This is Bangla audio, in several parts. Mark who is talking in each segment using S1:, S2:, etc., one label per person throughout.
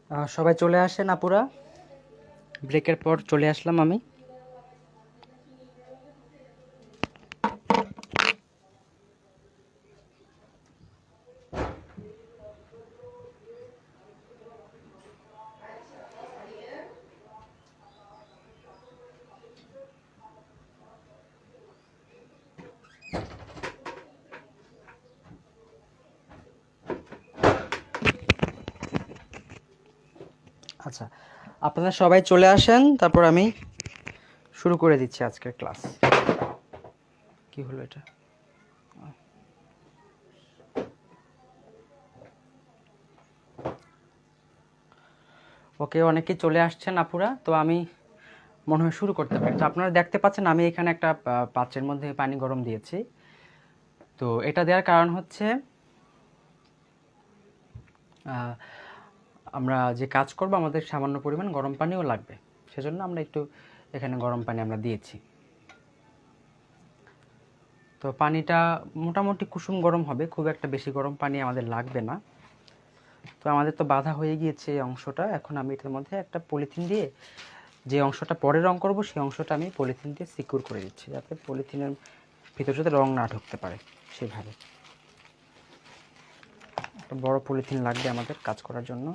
S1: সবাই চলে আসেন আপুরা, ব্রেকের পর চলে আসলাম আমি। আচ্ছা, আপনারা সবাই চলে আসেন, তারপর আমি শুরু করে দিচ্ছি আজকের ক্লাস। কি হলো এটা? ওকে, অনেকেই চলে আসছেন আপুরা, তো আমি মনে হয় শুরু করতে পারি। তো আপনারা দেখতে পাচ্ছেন আমি এখানে একটা পাত্রের মধ্যে পানি গরম দিয়েছি। তো এটা দেওয়ার কারণ হচ্ছে আহ, আমরা যে কাজ করব আমাদের সামান্য পরিমাণ গরম পানিও লাগবে, সেজন্য আমরা একটু এখানে গরম পানি আমরা দিয়েছি। তো পানিটা মোটামুটি কুসুম গরম হবে, খুব একটা বেশি গরম পানি আমাদের লাগবে না। তো আমাদের তো বাধা হয়ে গিয়েছে এই অংশটা। এখন আমি এটার মধ্যে একটা পলিথিন দিয়ে যে অংশটা পরে রং করব সেই অংশটা আমি পলিথিন দিয়ে সিকিউর করে দিচ্ছি, যাতে পলিথিনের ভিতরে যাতে রং না ঢুকতে পারে সেভাবে। একটা বড় পলিথিন লাগবে আমাদের কাজ করার জন্য।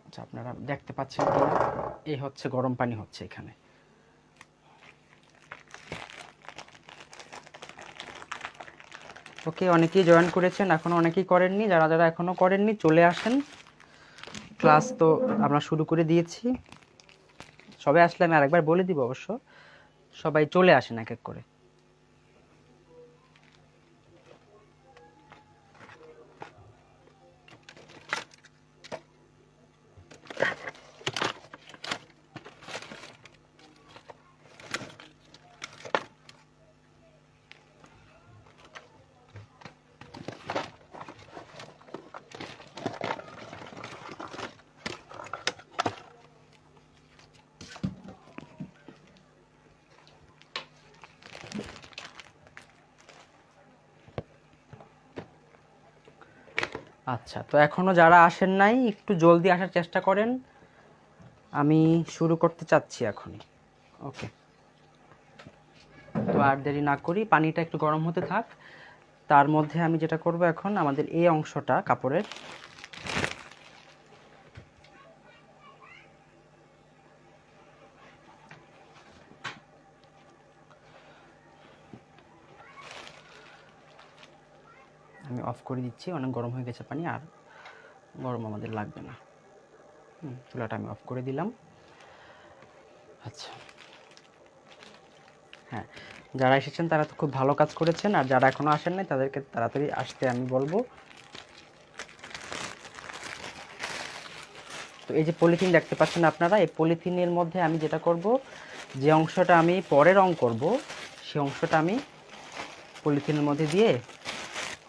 S1: আচ্ছা, আপনারা দেখতে পাচ্ছেন কিনা, এই হচ্ছে গরম পানি হচ্ছে এখানে। ওকে, অনেকেই জয়েন করেছেন, এখনো অনেকেই করেননি। যারা যারা এখনো করেননি চলে আসেন, ক্লাস তো আমরা শুরু করে দিয়েছি। সবাই আসলে আমি আরেকবার বলে দিব অবশ্য, সবাই চলে আসেন এক এক করে। আচ্ছা, তো এখনো যারা আসেন নাই একটু জলদি আসার চেষ্টা করেন, আমি শুরু করতে চাচ্ছি এখনই। ওকে, তো আর দেরি না করি, পানিটা একটু গরম হতে থাক। তার মধ্যে আমি যেটা করব এখন, আমাদের এই অংশটা কাপড়ের আমি অফ করে দিচ্ছি, অনেক গরম হয়ে গেছে পানি, আর গরম আমাদের লাগবে না। চুলাটা আমি অফ করে দিলাম। আচ্ছা, হ্যাঁ, যারা এসেছেন তারা তো খুব ভালো কাজ করেছেন, আর যারা এখনো আসেন নাই তাদেরকে তাড়াতাড়ি আসতে আমি বলবো। তো এই যে পলিথিন দেখতে পাচ্ছেন আপনারা, এই পলিথিনের মধ্যে আমি যেটা করব, যে অংশটা আমি পরে রং করব সেই অংশটা আমি পলিথিনের মধ্যে দিয়ে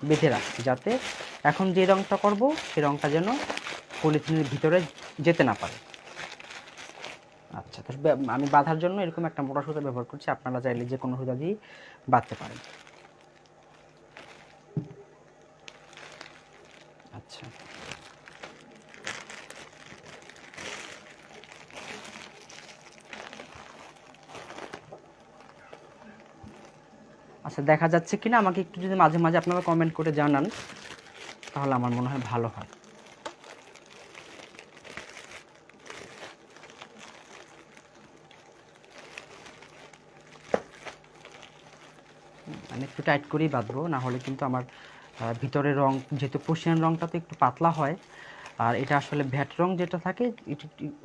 S1: বেঁধে রাখছি, যাতে এখন যে রংটা করব সেই রংটা যেন পলিথিনের ভিতরে যেতে না পারে। আচ্ছা, তো আমি বাঁধার জন্য এরকম একটা মোটা সুতা ব্যবহার করছি, আপনারা চাইলে যে কোনো সুতা দিয়ে বাঁধতে পারেন। আচ্ছা, আচ্ছা, দেখা যাচ্ছে কিনা আমাকে একটু যদি মাঝে মাঝে আপনারা কমেন্ট করে জানান, তাহলে আমার মনে হয় ভালো হয়। আমি একটু টাইট করেই বাঁধবো, না হলে কিন্তু আমার ভিতরের রং, যেহেতু প্রশিয়ান রংটা তো একটু পাতলা হয়, আর এটা আসলে ভ্যাট রং যেটা থাকে,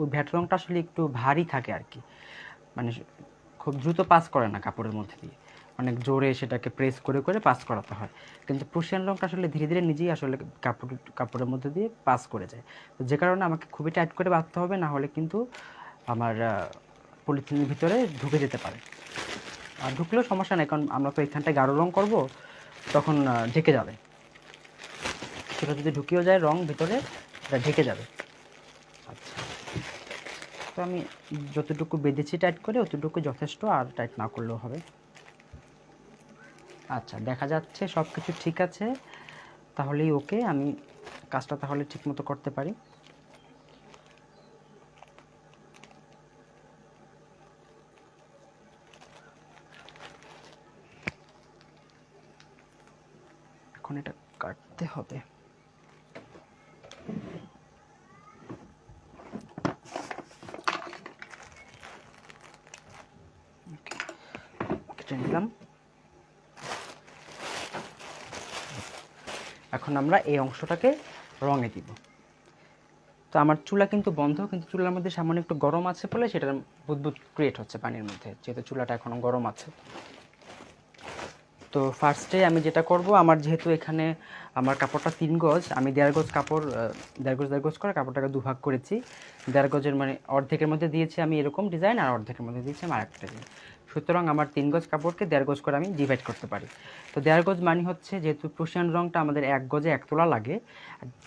S1: ওই ভ্যাট রংটা আসলে একটু ভারী থাকে আর কি, মানে খুব দ্রুত পাস করে না কাপড়ের মধ্যে দিয়ে, অনেক জোরে সেটাকে প্রেস করে করে পাস করাতে হয়। কিন্তু প্রশিয়ান রংটা আসলে ধীরে ধীরে নিজেই আসলে কাপড়ের মধ্যে দিয়ে পাস করে যায়। তো যে কারণে আমাকে খুবই টাইট করে বাঁধতে হবে, না হলে কিন্তু আমার পলিথিনের ভিতরে ঢুকে যেতে পারে। আর ঢুকলেও সমস্যা নেই, কারণ আমরা তো এখানটায় গাঢ় রং করব, তখন ঢেকে যাবে। সেটা যদি ঢুকেও যায় রং ভিতরে, এটা ঢেকে যাবে। আচ্ছা, তো আমি যতটুকু বেঁধেছি টাইট করে অতটুকু যথেষ্ট, আর টাইট না করলেও হবে। আচ্ছা, দেখা যাচ্ছে সব কিছু ঠিক আছে, তাহলেই ওকে। আমি কাজটা তাহলে ঠিকমতো করতে পারি। এখন এটা কাটতে হবে। কেটে নিলাম। এখন আমরা এই অংশটাকে রঙে দিব। তো আমার চুলা কিন্তু বন্ধ, কিন্তু চুলার মধ্যে সামান্য একটু গরম আছে বলে সেটার বুদবুদ ক্রিয়েট হচ্ছে পানির মধ্যে, যেহেতু চুলাটা এখনো গরম আছে। তো ফার্স্টে আমি যেটা করব, আমার যেহেতু এখানে আমার কাপড়টা 3 গজ, আমি 1.5 গজ কাপড় 1.5 গজ করে কাপড়টাকে দুভাগ করেছি। 1.5 গজের মানে অর্ধেকের মধ্যে দিয়েছি আমি এরকম ডিজাইন, আর অর্ধেকের মধ্যে দিয়েছি আমি আরেকটা ডিজাইন। সুতরাং আমার 3 গজ কাপড়কে 1.5 গজ করে আমি ডিভাইড করতে পারি। তো 1.5 গজ মানে হচ্ছে, যেহেতু প্রুশিয়ান রঙটা আমাদের 1 গজে 1 তোলা লাগে,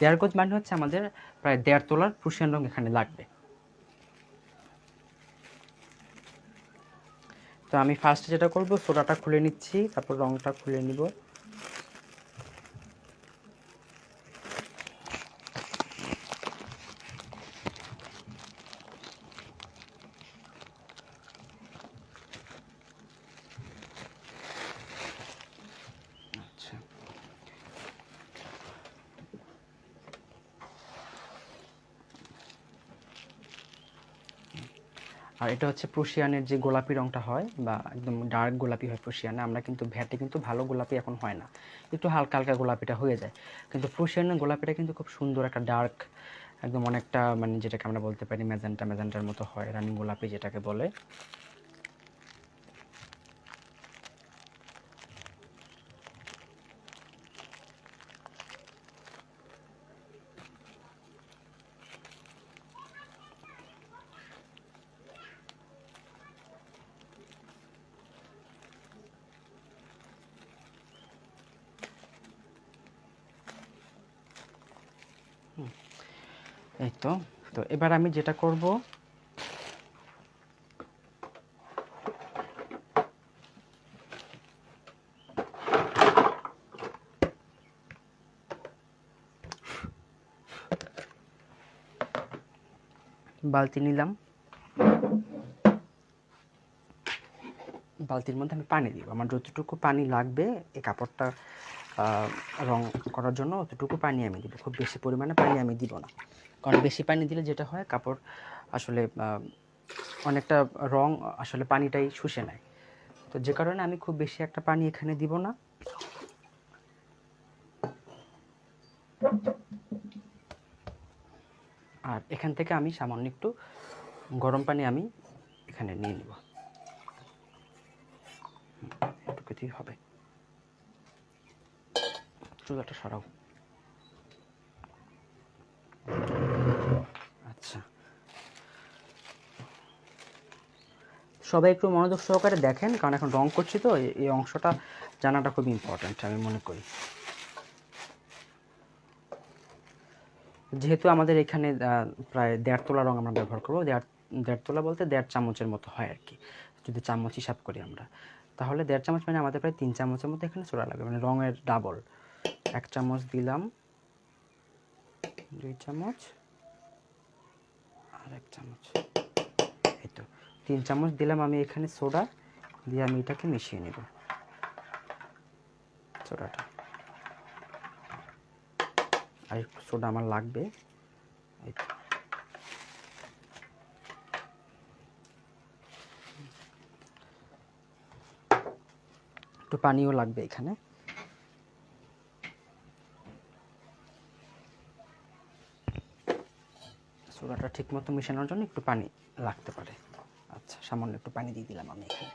S1: 1.5 গজ মানে হচ্ছে আমাদের প্রায় 1.5 তোলার প্রুশিয়ান রঙ এখানে লাগবে। তো আমি ফার্স্ট যেটা করব, সোডাটা খুলে নিচ্ছি, তারপর রঙটা খুলে নিব। আচ্ছা, আর এটা হচ্ছে প্রুশিয়ানের যে গোলাপি রঙটা হয়, বা একদম ডার্ক গোলাপি হয় প্রুশিয়ানে। আমরা কিন্তু ভ্যাটে কিন্তু ভালো গোলাপি এখন হয় না, একটু হালকা হালকা গোলাপিটা হয়ে যায়। কিন্তু প্রুশিয়ানের গোলাপিটা কিন্তু খুব সুন্দর একটা ডার্ক, একদম অনেকটা মানে যেটাকে আমরা বলতে পারি ম্যাজেন্টা ম্যাজেন্টার মতো হয়, রানী গোলাপি যেটাকে বলে। এই তো। তো এবার আমি যেটা করব, বালতি নিলাম, বালতির মধ্যে আমি পানি দিব। আমার যতটুকু পানি লাগবে এই কাপড়টা রং করার জন্য, অতটুকু পানি আমি দিব। খুব বেশি পরিমাণে পানি আমি দিব না, কারণ বেশি পানি দিলে যেটা হয়, কাপড় আসলে অনেকটা রং আসলে পানিটাই শুষে নেয়। তো যে কারণে আমি খুব বেশি একটা পানি এখানে দিব না। আর এখান থেকে আমি সামান্য একটু গরম পানি আমি এখানে নিয়ে নিব, এটুকুতেই হবে। চুলাটা সরাও। আচ্ছা, সবাই একটু মনোযোগ সহকারে দেখেন, কারণ এখন রং করছি তো এই অংশটা জানাটা খুব ইম্পর্ট্যান্ট আমি মনে করি। যেহেতু আমাদের এখানে প্রায় 1.5 তোলা রং আমরা ব্যবহার করবো, 1.5 তোলা বলতে 1.5 চামচের মতো হয় আর কি, যদি চামচ হিসাব করি আমরা, তাহলে 1.5 চামচ মানে আমাদের প্রায় 3 চামচের মতো এখানে সোডা লাগবে, মানে রঙের ডাবল। 1 চামচ দিলাম, 2 চামচ, আর 1 চামচ, এই তো 3 চামচ দিলাম আমি এখানে সোডা দিয়ে। আমি এটাকে মিশিয়ে নেব, সোডাটা। আর একটু সোডা আমার লাগবে, এই তো। একটু পানিও লাগবে এখানে। সোডাটা ঠিক মতো মেশানোর জন্য একটু পানি লাগতে পারে। আচ্ছা, সামান্য একটু পানি দিয়ে দিলাম আমি এখানে।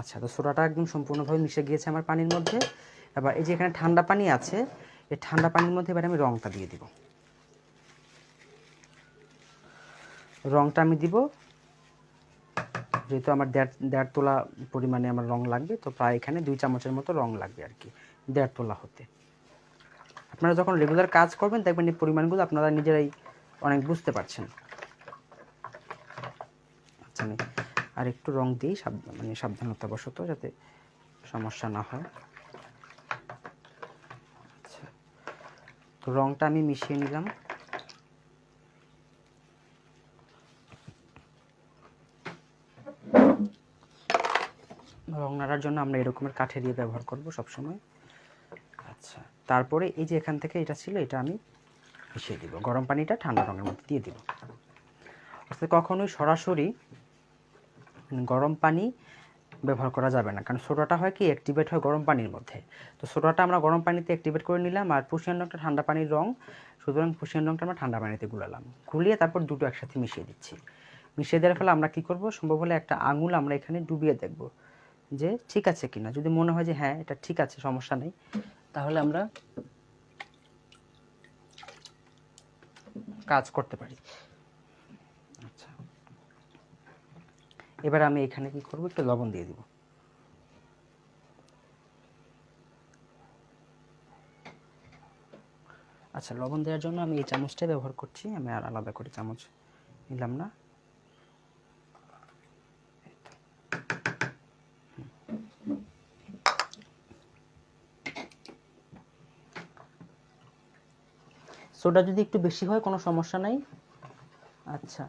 S1: আচ্ছা, তো সোডাটা একদম সম্পূর্ণভাবে মিশে গিয়েছে আমার পানির মধ্যে। এবার এই যে এখানে ঠান্ডা পানি আছে, এই ঠান্ডা পানির মধ্যে এবার আমি রঙটা দিয়ে দিব। রঙটা আমি দিব, যেহেতু আমার 1.5 তোলা পরিমাণে আমার রং লাগবে, তো প্রায় এখানে 2 চামচের মতো রং লাগবে আর কি 1.5 তোলা হতে। আপনারা যখন রেগুলার কাজ করবেন দেখবেন এই পরিমাণগুলো আপনারা নিজেরাই অনেক বুঝতে পারছেন। আচ্ছা, আমি আর একটু রং দিই, মানে সাবধানতাবশত, যাতে সমস্যা না হয়। তো রংটা আমি মিশিয়ে নিলাম। রং নাড়ার জন্য আমরা এরকমের কাঠের দিয়ে ব্যবহার করব সবসময়। আচ্ছা, তারপরে এই যে এখান থেকে এটা ছিল, এটা আমি মিশিয়ে দিব, গরম পানিটা ঠান্ডা রঙের মধ্যে দিয়ে দিব। অর্থাৎ কখনোই সরাসরি গরম পানি ব্যবহার করা যাবে না, কারণ সোডাটা হয় কি অ্যাক্টিভেট হয় গরম পানির মধ্যে। তো সোডাটা আমরা গরম পানিতে অ্যাক্টিভেট করে নিলাম, আর প্রুশিয়ান রংটা ঠান্ডা পানির রং, সুতরাং প্রুশিয়ান রংটা আমরা ঠান্ডা পানিতে গুলালাম, গুলিয়ে তারপর দুটো একসাথে মিশিয়ে দিচ্ছি। মিশিয়ে দেওয়ার ফলে আমরা কি করব, সম্ভব হলে একটা আঙুল আমরা এখানে ডুবিয়ে দেখব যে ঠিক আছে কিনা। যদি মনে হয় যে হ্যাঁ এটা ঠিক আছে, সমস্যা নেই, তাহলে আমরা কাজ করতে পারি। আচ্ছা, এবার আমি এখানে কি করব, একটু লবণ দিয়ে দিব। আচ্ছা, লবণ দেওয়ার জন্য আমি এই চামচটাই ব্যবহার করছি, আমি আর আলাদা করে চামচ নিলাম না। সোডা যদি একটু বেশি হয় কোনো সমস্যা নাই। আচ্ছা,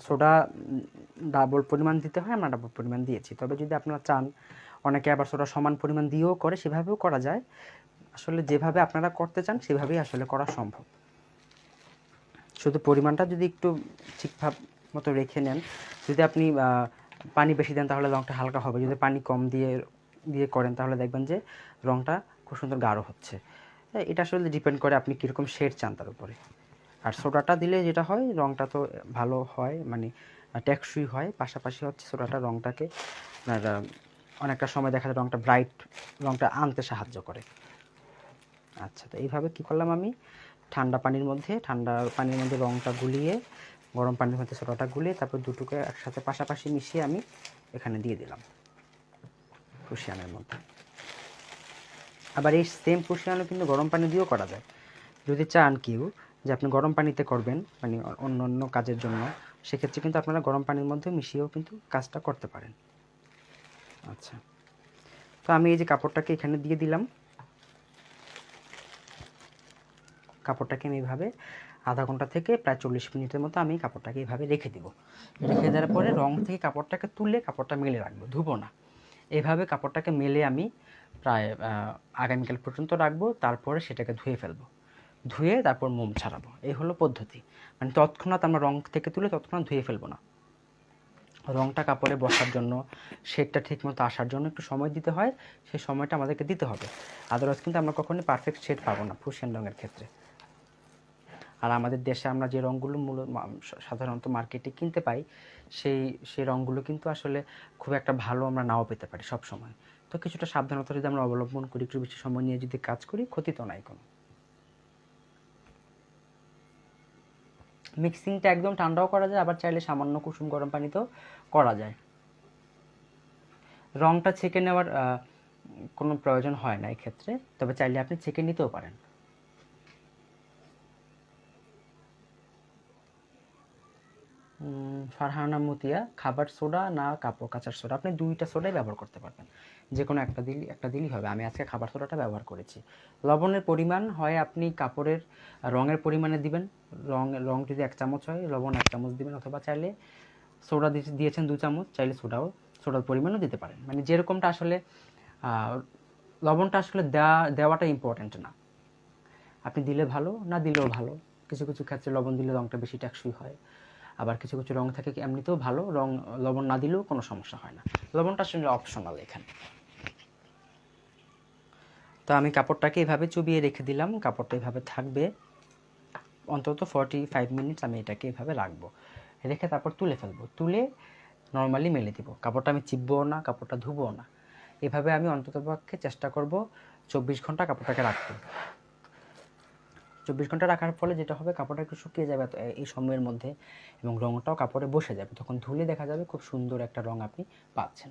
S1: সোডা ডাবল পরিমাণ দিতে হয়, আমরা ডাবল পরিমাণ দিয়েছি। তবে যদি আপনারা চান, অনেকে আবার সোডা সমান পরিমাণ দিয়েও করে, সেভাবেও করা যায়। আসলে যেভাবে আপনারা করতে চান সেভাবেই আসলে করা সম্ভব। শুধু পরিমাণটা যদি একটু ঠিকঠাক মতো রেখে নেন, যদি আপনি পানি বেশি দেন তাহলে রঙটা হালকা হবে, যদি পানি কম দিয়ে দিয়ে করেন তাহলে দেখবেন যে রঙটা খুব সুন্দর গাঢ় হচ্ছে। এটা আসলে ডিপেন্ড করে আপনি কীরকম শেড চান তার উপরে। আর সোডাটা দিলে যেটা হয়, রঙটা তো ভালো হয়, মানে টেকসই হয়, পাশাপাশি হচ্ছে সোডাটা রঙটাকে আপনার অনেকটা সময় দেখা যায় রঙটা ব্রাইট, রঙটা আনতে সাহায্য করে। আচ্ছা, তো এইভাবে কী করলাম, আমি ঠান্ডা পানির মধ্যে রঙটা গুলিয়ে, গরম পানির মধ্যে সোডাটা গুলিয়ে, তারপর দুটোকে একসাথে পাশাপাশি মিশিয়ে আমি এখানে দিয়ে দিলাম প্রুশিয়ানের মধ্যে। আবার এই সেম প্রুশিয়ানও কিন্তু গরম পানি দিয়েও করা যায়। যদি চান কেউ যে আপনি গরম পানিতে করবেন, মানে অন্য অন্য কাজের জন্য, সেক্ষেত্রে কিন্তু আপনারা গরম পানির মধ্যে মিশিয়েও কিন্তু কাজটা করতে পারেন। আচ্ছা, তো আমি এই যে কাপড়টাকে এখানে দিয়ে দিলাম, কাপড়টাকে আমি এইভাবে আধা ঘন্টা থেকে প্রায় 40 মিনিটের মতো আমি কাপড়টাকে এইভাবে রেখে দিব। রেখে দেওয়ার পরে রং থেকে কাপড়টাকে তুলে কাপড়টা মেলে রাখবো, ধুবো না। এইভাবে কাপড়টাকে মেলে আমি প্রায় আগামীকাল পর্যন্ত রাখবো, তারপরে সেটাকে ধুয়ে ফেলবো, ধুয়ে তারপর মোম ছাড়াবো। এই হলো পদ্ধতি। মানে তৎক্ষণাৎ আমরা রং থেকে তুলে তৎক্ষণাৎ ধুয়ে ফেলবো না। রংটা কাপড়ে বসার জন্য, শেডটা ঠিকমতো আসার জন্য একটু সময় দিতে হয়, সেই সময়টা আমাদেরকে দিতে হবে। আদারওয়াইজ কিন্তু আমরা কখনোই পারফেক্ট শেড পাবো না প্রুশিয়ান রঙের ক্ষেত্রে। আর আমাদের দেশে আমরা যে রঙগুলো সাধারণত মার্কেটে কিনতে পাই, সেই রঙগুলো কিন্তু আসলে খুব একটা ভালো আমরা নাও পেতে পারি সব সময়। তো কিছুটা সাবধানতা যদি আমরা অবলম্বন করি, একটু বেশি সময় নিয়ে যদি কাজ করি, ক্ষতি তো নাই কোনো। মিক্সিংটা একদম ঠান্ডাও করা যায়, আবার চাইলে সামান্য কুসুম গরম পানিতেও করা যায়। রংটা ছেঁকে নেওয়ার কোনো প্রয়োজন হয় না এক্ষেত্রে, তবে চাইলে আপনি ছেঁকে নিতেও পারেন। ফারহানা মতিয়া, খাবার সোডা না কাপড় কাচার সোডা, আপনি দুইটা সোডাই ব্যবহার করতে পারবেন, যে কোনো একটা দিলেই হবে। আমি আজকে খাবার সোডাটা ব্যবহার করেছি। লবণের পরিমাণ হয় আপনি কাপড়ের রঙের পরিমাণে দিবেন, রং যদি 1 চামচ হয়, লবণ 1 চামচ দিবেন, অথবা চাইলে সোডা দিয়েছেন 2 চামচ, চাইলে সোডার পরিমাণও দিতে পারেন। মানে যেরকমটা আসলে লবণটা আসলে দেওয়াটা ইম্পর্ট্যান্ট না, আপনি দিলে ভালো, না দিলেও ভালো। কিছু কিছু ক্ষেত্রে লবণ দিলে রঙটা বেশি টেকসই হয়, আবার কিছু কিছু রং থাকে এমনিতেও ভালো, লবণ না দিলেও কোনো সমস্যা হয় না। লবণটা আসলে অপশনাল এখানে। তো আমি কাপড়টাকে এভাবে চুবিয়ে রেখে দিলাম, কাপড়টা এভাবে থাকবে অন্তত 45 মিনিটস। আমি এটাকে এভাবে রাখবো, রেখে তারপর তুলে ফেলবো, তুলে নর্মালি মেলে দিব। কাপড়টা আমি চিপবও না, কাপড়টা ধুবও না। এভাবে আমি অন্ততপক্ষে চেষ্টা করব 24 ঘন্টা কাপড়টাকে রাখতে। 24 ঘন্টা রাখার ফলে যেটা হবে, কাপড়টা একটু শুকিয়ে যাবে এই সময়ের মধ্যে, এবং রঙটাও কাপড়ে বসে যাবে। তখন ধুলে দেখা যাবে খুব সুন্দর একটা রং আপনি পাচ্ছেন।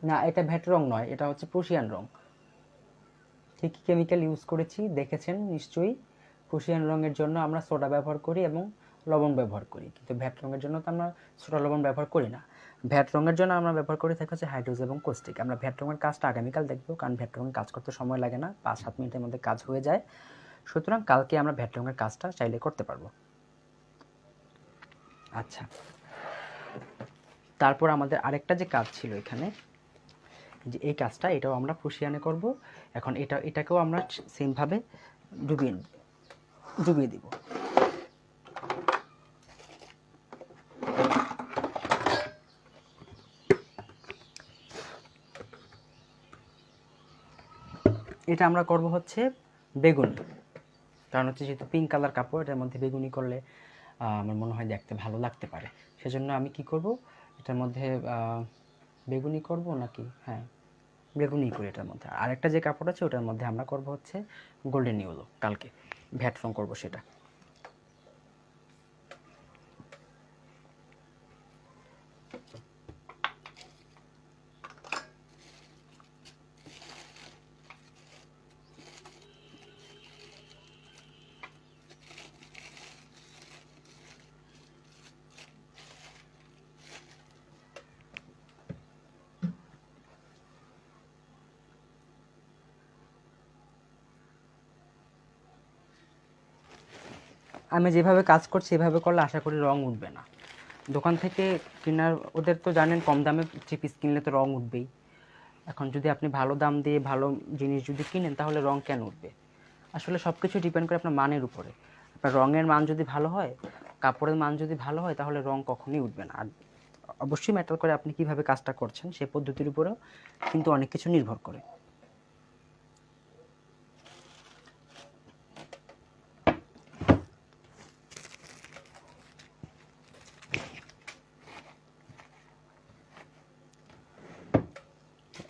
S1: না, এটা ভ্যাট রং নয়, এটা হচ্ছে প্রুশিয়ান রং। ঠিকই কেমিক্যাল ইউজ করেছি, দেখেছেন নিশ্চয়ই। প্রুশিয়ান রঙের জন্য আমরা সোডা ব্যবহার করি এবং লবণ ব্যবহার করি, কিন্তু ভ্যাট রঙের জন্য তো আমরা সোডা লবণ ব্যবহার করি না। ভ্যাট রঙের জন্য আমরা ব্যবহার করে থাকি হচ্ছে হাইড্রোজেন এবং কোস্টিক। আমরা ভ্যাট রঙের কাজটা আগামীকাল দেখবো, কারণ ভ্যাট রঙের কাজ করতে সময় লাগে না, 5-7 মিনিটের মধ্যে কাজ হয়ে যায়। সুতরাং কালকে আমরা ভ্যাট রঙের কাজটা চাইলে করতে পারবো। আচ্ছা, তারপর আমাদের আরেকটা যে কাজ ছিল এখানে, যে এই কাজটা, এটাও আমরা প্রুশিয়ানে করব। এখন এটাকেও আমরা সেমভাবে ডুবিয়ে দিব। এটা আমরা করব হচ্ছে বেগুনি, কারণ হচ্ছে যেহেতু পিঙ্ক কালার কাপড়, এটার মধ্যে বেগুনি করলে আমার মনে হয় দেখতে ভালো লাগতে পারে। সেজন্য আমি কি করব, এটার মধ্যে বেগুনি করব নাকি, হ্যাঁ বেগুনি করি এটার মধ্যে। আরেকটা যে কাপড় আছে ওটার মধ্যে আমরা করব হচ্ছে গোল্ডেন ইয়েলো, কালকে ভ্যাট রং করব সেটা। আমি যেভাবে কাজ করছি এভাবে করলে আশা করি রং উঠবে না। দোকান থেকে কেনার, ওদের তো জানেন কম দামে থ্রি পিস কিনলে তো রং উঠবেই। এখন যদি আপনি ভালো দাম দিয়ে ভালো জিনিস যদি কিনেন তাহলে রং কেন উঠবে? আসলে সব কিছু ডিপেন্ড করে আপনার মানের উপরে। আপনার রঙের মান যদি ভালো হয়, কাপড়ের মান যদি ভালো হয়, তাহলে রং কখনোই উঠবে না। আর অবশ্যই ম্যাটার করে আপনি কিভাবে কাজটা করছেন, সেই পদ্ধতির উপরেও কিন্তু অনেক কিছু নির্ভর করে।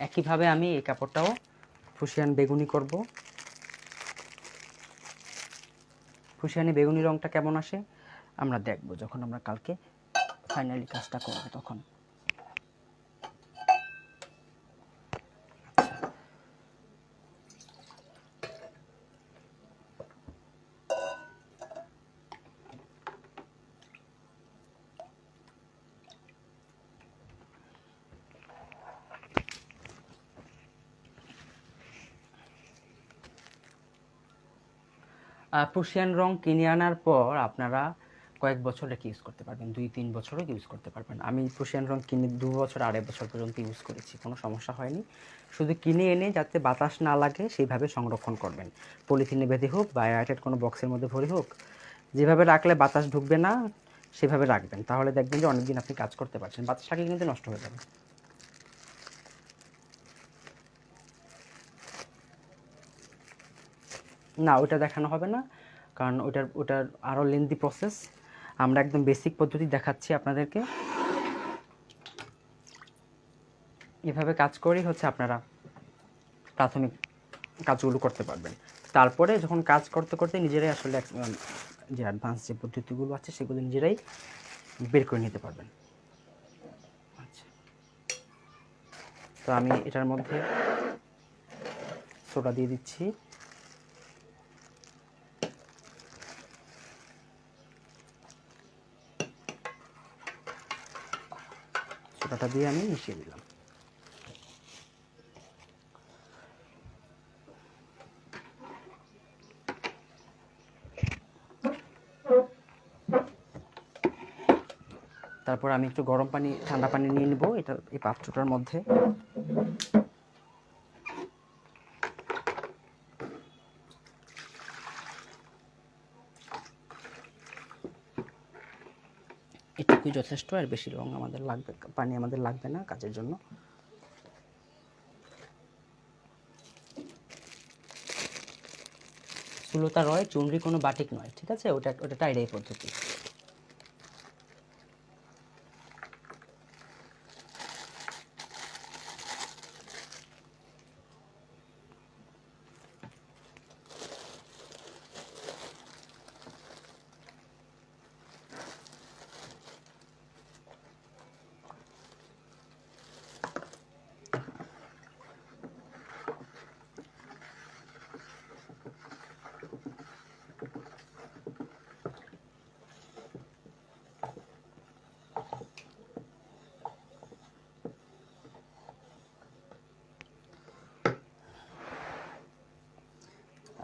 S1: একইভাবে আমি এই কাপড়টাও প্রুশিয়ান বেগুনি করব। প্রুশিয়ানি বেগুনি রংটা কেমন আসে আমরা দেখব যখন আমরা কালকে ফাইনালি কাজটা করব তখন। প্রুশিয়ান রং কিনে আনার পর আপনারা কয়েক বছর রেখে ইউজ করতে পারবেন, 2-3 বছরও ইউজ করতে পারবেন। আমি প্রুশিয়ান রং কিনে 2 বছর 2.5 বছর পর্যন্ত ইউজ করেছি, কোনো সমস্যা হয়নি। শুধু কিনে এনে যাতে বাতাস না লাগে সেইভাবে সংরক্ষণ করবেন, পলিথিনে বেঁধে হোক বা এয়ারটাইট কোনো বক্সের মধ্যে ভরে হোক, যেভাবে রাখলে বাতাস ঢুকবে না সেভাবে রাখবেন, তাহলে দেখবেন যে অনেকদিন আপনি কাজ করতে পারছেন। বাতাস লাগলে কিন্তু নষ্ট হয়ে যাবে। না, ওটা দেখানো হবে না, কারণ ওটার আরও লেন্দি প্রসেস। আমরা একদম বেসিক পদ্ধতি দেখাচ্ছি আপনাদেরকে। এভাবে কাজ করেই হচ্ছে আপনারা প্রাথমিক কাজগুলো করতে পারবেন। তারপরে যখন কাজ করতে করতে নিজেরাই আসলে যে অ্যাডভান্স যে পদ্ধতিগুলো আছে সেগুলো নিজেরাই বের করে নিতে পারবেন। আচ্ছা, তো আমি এটার মধ্যে সোডা দিয়ে দিচ্ছি। সোডাটা দিয়ে আমি মিশিয়ে দিলাম। তারপর আমি একটু গরম পানি, ঠান্ডা পানি নিয়ে নিব এই পাত্রটার মধ্যে। এটুকুই যথেষ্ট, আর বেশি রং আমাদের লাগবে, পানি আমাদের লাগবে না কাজের জন্য। সুলতা রয় চুনরি কোনো বাটিক নয়, ঠিক আছে? ওটা টাইডাই পদ্ধতি।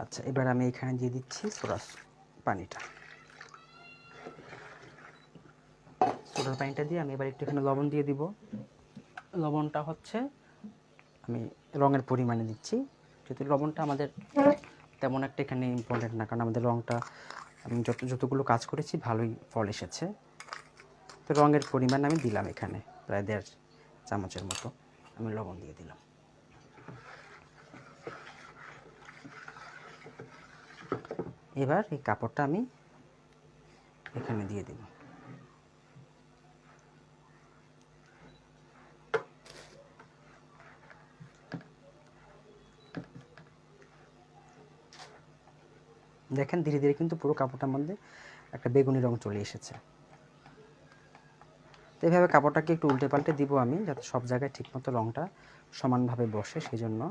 S1: আচ্ছা, এবার আমি এখানে দিয়ে দিচ্ছি পানিটা। সোডার পানিটা দিয়ে আমি এবার একটু এখানে লবণ দিয়ে দিব। লবণটা হচ্ছে আমি রঙের পরিমাণে দিচ্ছি, যেহেতু লবণটা আমাদের তেমন একটা এখানে ইম্পর্টেন্ট না, কারণ আমাদের রঙটা আমি যতগুলো কাজ করেছি ভালোই ফল এসেছে। তো রঙের পরিমাণ আমি দিলাম এখানে প্রায় 1.5 চামচের মতো আমি লবণ দিয়ে দিলাম। এবার এই কাপড়টা আমি এখানে দিয়ে দিব। দেখেন ধীরে ধীরে কিন্তু পুরো কাপড়টার মধ্যে একটা বেগুনি রং চলে এসেছে। তো এইভাবে কাপড়টাকে একটু উল্টে পাল্টে দিব আমি, যাতে সব জায়গায় ঠিকমতো রংটা সমানভাবে বসে, সেই জন্য।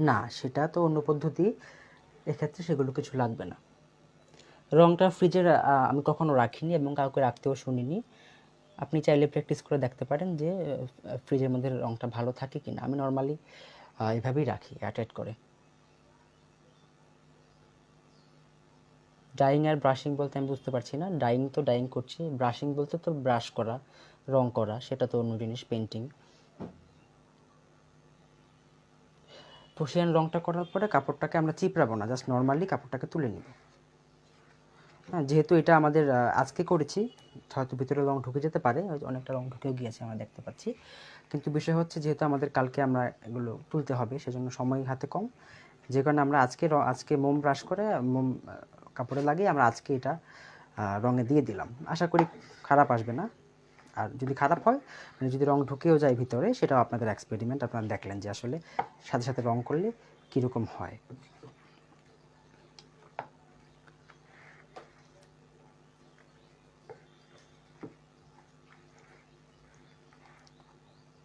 S1: না, সেটা তো অন্য পদ্ধতি, এক্ষেত্রে সেগুলো কিছু লাগবে না। রংটা ফ্রিজে আমি কখনো রাখিনি এবং কাউকে রাখতেও শুনিনি। আপনি চাইলে প্র্যাকটিস করে দেখতে পারেন যে ফ্রিজের মধ্যে রংটা ভালো থাকে কিনা। আমি নর্মালি এভাবেই রাখি এয়ারটাইট করে। ডাইং আর ব্রাশিং বলতে আমি বুঝতে পারছি না। ডাইং তো ডাইং করছি, ব্রাশিং বলতে তো ব্রাশ করা, রং করা, সেটা তো অন্য জিনিস, পেন্টিং। প্রশিয়ান রংটা করার পরে কাপড়টাকে আমরা চিপড়াবো না, জাস্ট নর্মালি কাপড়টাকে তুলে নিব। হ্যাঁ, যেহেতু এটা আমাদের আজকে করেছি, হয়তো ভিতরে রং ঢুকে যেতে পারে, হয়তো অনেকটা রং ঢুকেও গিয়েছে আমরা দেখতে পাচ্ছি। কিন্তু বিষয় হচ্ছে যেহেতু আমাদের কালকে আমরা এগুলো তুলতে হবে, সেজন্য সময় হাতে কম, যে কারণে আমরা আজকে মোম ব্রাশ করে মোম কাপড়ে লাগিয়ে আমরা আজকে এটা রঙে দিয়ে দিলাম। আশা করি খারাপ আসবে না। আর যদি খারাপ হয়, মানে যদি রং ঢুকেও যায় ভিতরে, সেটাও আপনাদের এক্সপেরিমেন্ট, আপনারা দেখলেন যে আসলে সাথে সাথে রং করলে কীরকম হয়।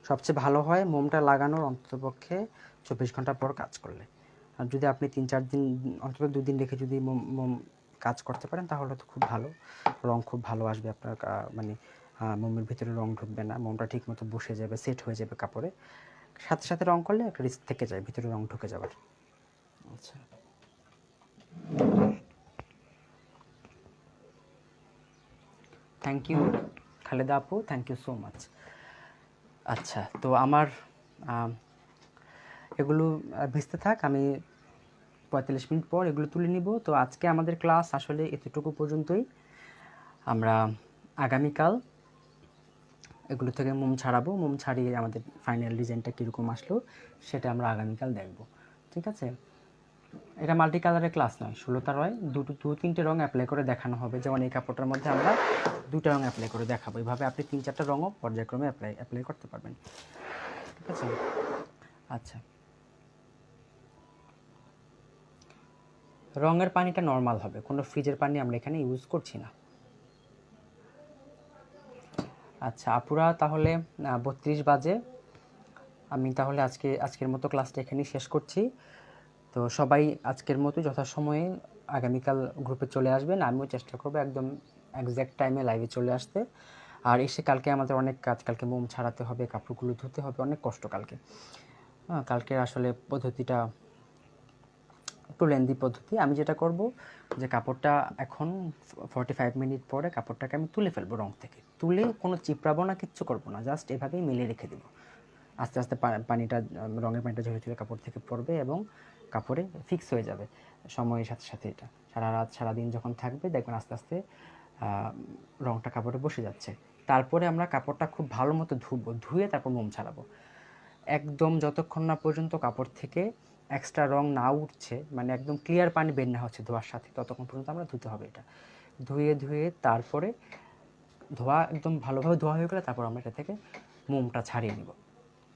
S1: সবচেয়ে ভালো হয় মোমটা লাগানোর অন্ততপক্ষে 24 ঘন্টা পর কাজ করলে। আর যদি আপনি 3-4 দিন, অন্তত 2 দিন রেখে যদি মোম কাজ করতে পারেন, তাহলে তো খুব ভালো, রং খুব ভালো আসবে আপনার। মানে মোমের ভিতরে রং ঢুকবে না, মোমটা ঠিক মতো বসে যাবে, সেট হয়ে যাবে কাপড়ে। সাথে সাথে রং করলে একটা রিস্ক থেকে যায় ভিতরে রং ঢুকে যাওয়ার। আচ্ছা, থ্যাংক ইউ খালেদা আপু, থ্যাংক ইউ সো মাচ। আচ্ছা, তো আমার এগুলো ভিজতে থাক, আমি 45 মিনিট পর এগুলো তুলে নিব। তো আজকে আমাদের ক্লাস আসলে এতটুকু পর্যন্তই। আমরা আগামীকাল এগুলো থেকে মোম ছাড়াবো, মোম ছাড়িয়ে আমাদের ফাইনাল ডিজাইনটা কীরকম আসলো সেটা আমরা আগামীকাল দেখব। ঠিক আছে? এটা মাল্টি কালারের ক্লাস নয়, 16টা রয়, 2-3টে রং অ্যাপ্লাই করে দেখানো হবে। যেমন এই কাপড়টার মধ্যে আমরা 2টা রং অ্যাপ্লাই করে দেখাবো। এইভাবে আপনি 3-4টা রঙও পর্যায়ক্রমে অ্যাপ্লাই করতে পারবেন। ঠিক আছে? আচ্ছা, রঙের পানিটা নর্মাল হবে, কোনো ফ্রিজের পানি আমরা এখানে ইউজ করছি না। আচ্ছা আপুরা, তাহলে 32 বাজে, আমি তাহলে আজকের মতো ক্লাসটা এখানেই শেষ করছি। তো সবাই আজকের মতো যথাসময়ে আগামীকাল গ্রুপে চলে আসবেন। আমিও চেষ্টা করবো একদম একজ্যাক্ট টাইমে লাইভে চলে আসতে। আর এসে কালকে আমাদের অনেক কাজ, কালকে মোম ছাড়াতে হবে, কাপড়গুলো ধুতে হবে, অনেক কষ্ট কালকে। কালকে আসলে পদ্ধতিটা একটু লেন্দি পদ্ধতি। আমি যেটা করব যে কাপড়টা এখন 45 মিনিট পরে কাপড়টাকে আমি তুলে ফেলবো রং থেকে। তুলে কোনো চিপড়াবো না, কিচ্ছু করবো না, জাস্ট এভাবেই মিলিয়ে রেখে দেবো। আস্তে আস্তে পানিটা, রঙের পানিটা ঝরে ঝরে কাপড় থেকে পড়বে এবং কাপড়ে ফিক্স হয়ে যাবে সময়ের সাথে সাথে। এটা সারা রাত সারাদিন যখন থাকবে, দেখবেন আস্তে আস্তে রঙটা কাপড়ে বসে যাচ্ছে। তারপরে আমরা কাপড়টা খুব ভালো মতো ধুয়ে তারপর মোম ছাড়াবো। একদম যতক্ষণ না পর্যন্ত কাপড় থেকে এক্সট্রা রং না উঠছে, মানে একদম ক্লিয়ার পানি বের না হচ্ছে ধোয়ার সাথে, ততক্ষণ পর্যন্ত আমরা ধুতে হবে এটা। ধুয়ে তারপরে একদম ভালোভাবে ধোয়া হয়ে গেলে তারপর আমরা এটা থেকে মোমটা ছাড়িয়ে নিব।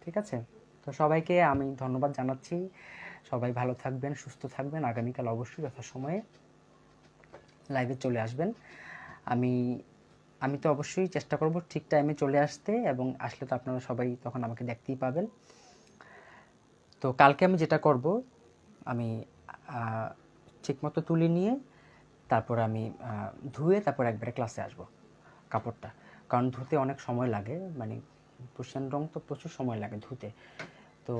S1: ঠিক আছে? তো সবাইকে আমি ধন্যবাদ জানাচ্ছি। সবাই ভালো থাকবেন, সুস্থ থাকবেন। আগামীকাল অবশ্যই যথাসময়ে লাইভে চলে আসবেন। আমি আমি তো অবশ্যই চেষ্টা করব ঠিক টাইমে চলে আসতে, এবং আসলে তো আপনারা সবাই তখন আমাকে দেখতেই পাবেন। তো কালকে আমি যেটা করব, আমি ঠিকমতো তুলে নিয়ে তারপর আমি ধুয়ে তারপর একবারে ক্লাসে আসব কাপড়টা, কারণ ধুতে অনেক সময় লাগে, মানে প্রশান রং তো প্রচুর সময় লাগে ধুতে। তো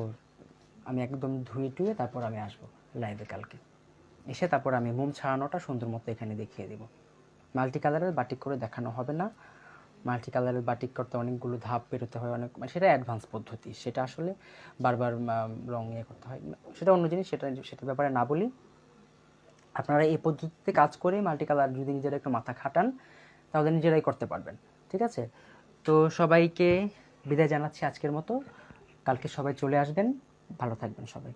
S1: আমি একদম ধুয়ে টুয়ে তারপর আমি আসবো লাইভে কালকে, এসে তারপর আমি মোম ছাড়ানোটা সুন্দর মতো এখানে দেখিয়ে দেব। মাল্টি কালারের বাটিক করে দেখানো হবে না, মাল্টি কালারের বাটিক করতে অনেকগুলো ধাপ বেরোতে হয়, অনেক মানে সেটা অ্যাডভান্স পদ্ধতি, সেটা আসলে বারবার রং ইয়ে করতে হয়, সেটা অন্য জিনিস, সেটার ব্যাপারে না বলি। আপনারা এই পদ্ধতিতে কাজ করে মাল্টি কালার যদি নিজেরা একটু মাথা খাটান তাহলে নিজেরাই করতে পারবেন। ঠিক আছে, তো সবাইকে বিদায় জানাচ্ছি আজকের মতো। কালকে সবাই চলে আসবেন, ভালো থাকবেন সবাই।